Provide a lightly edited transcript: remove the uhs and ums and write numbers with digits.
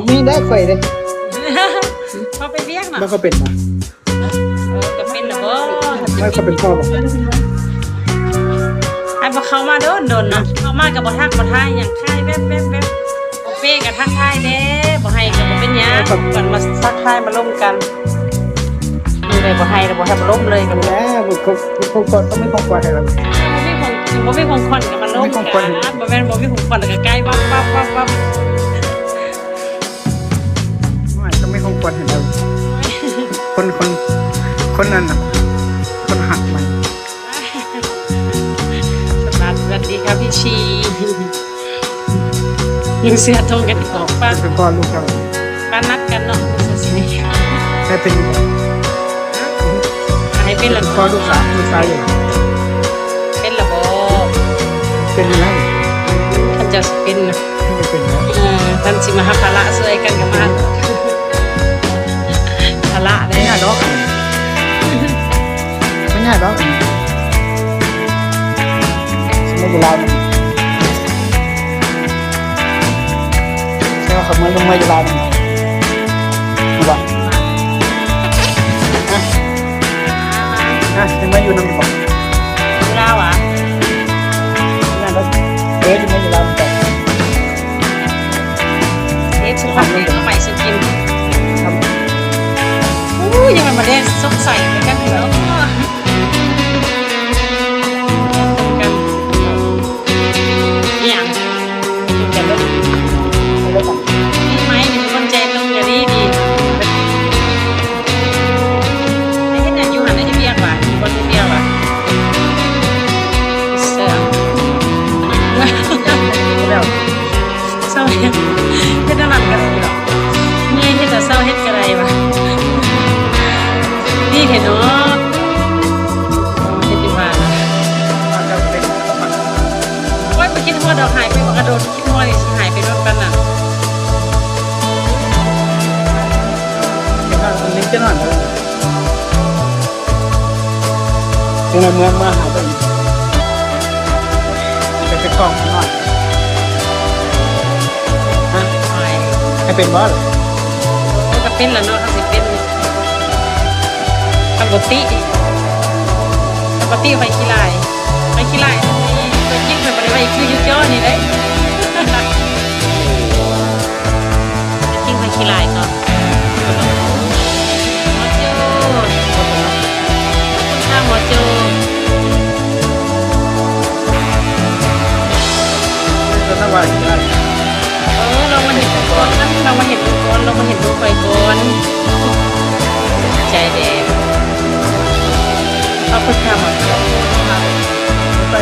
มีได้ข่อยเลย เขาไปเรียกน่ะ มันก็เป็นนะ จะเป็นหรือบ่ ไม่ก็เป็นพ่อบอก ไอ้บ่เข้ามาโดนนะเข้ามากับบ่ทักบ่ทายอย่างค่ายแวบโอเป้กับทักทายเด้บ่ให้ก็บ่เป็นหยังกันมาทักทายมาร่วมกันนี่เลยบ่ให้แล้วบ่ให้มาร่วมเลยกับบ่ แล้วคนก่อนต้องไม่ของกว่าให้เรา มีของขวัญกับมาร่วมกันบ่แม่นบ่มีของขวัญแล้วก็ใกล้วับไม่ต้องไม่ของกว่าให้เราคนนั้นน่ะคนหักมัน สวัสดีครับพี่ชียิงเสื้อทงกันออกป้า เป็นพ่อลูกเรา ป้านัดกันเนาะสิ แม่เป็น ให้เป็นละ พ่อลูกสาวอยู่ เป็นละบ่ เป็นยังไง ท่านจะเป็น ไม่เป็นนะ ท่านสิมาหาภาระช่วยกันกับมาภาระได้ ไม่ง่ายหรอกไม่ง่ายหรอกสมัยโบราณใช่ไหมครับเมื่อลงมาโบราณดูบ่ยังไม่อยู่น้ำบ่ ลาวอ่ะ นั่นแล้วยังไม่อยู่น้ำแต่ เทปสุภาพเด็กใหม่สุกิน ทำ ยังมันมาได้สงสัยเหมือนกันเหรอกันอย่างจะลด แล้วกัน นี่ไหมเป็นคนใจลงอย่างนี้ดีไอ้ที่ไหนอยู่หันไอ้ที่เบี้ยกว่าคนที่เบี้ยกว่าเสือ แล้ว เศร้าเฮ็ดนั่นกันเลยหรอนี่เฮ็ดแต่เศร้าเฮ็ดกระไรวะนี่เห็นเนาะเฮ็ดดีมาก มันจะเป็น ว่าไปคิดว่าดอกหายไปกระโดดคิดว่านี่หายไปโดนกันน่ะ มันนิ่งจะนอนยังไงเมื่อหาตัวนี้จะไปกล้องหน่อยฮะ หาย ให้เป็นบอส ก็เป็นแล้วเนาะถ้าสิเป็นปกติไฟขี้ลายตัวจริงเพิ่นบ่ได้ไว้คืออยู่จ้อนี่เด้จริงไฟขี้ลายก่อนหมอโจ้ถ้าหมอโจ้ จะน่าว่าอย่างไร เรามาเห็นก่อนเรามาเห็นลูกไปก่อนใจแดงขอบคุณค่ะหมอโจ้ ไป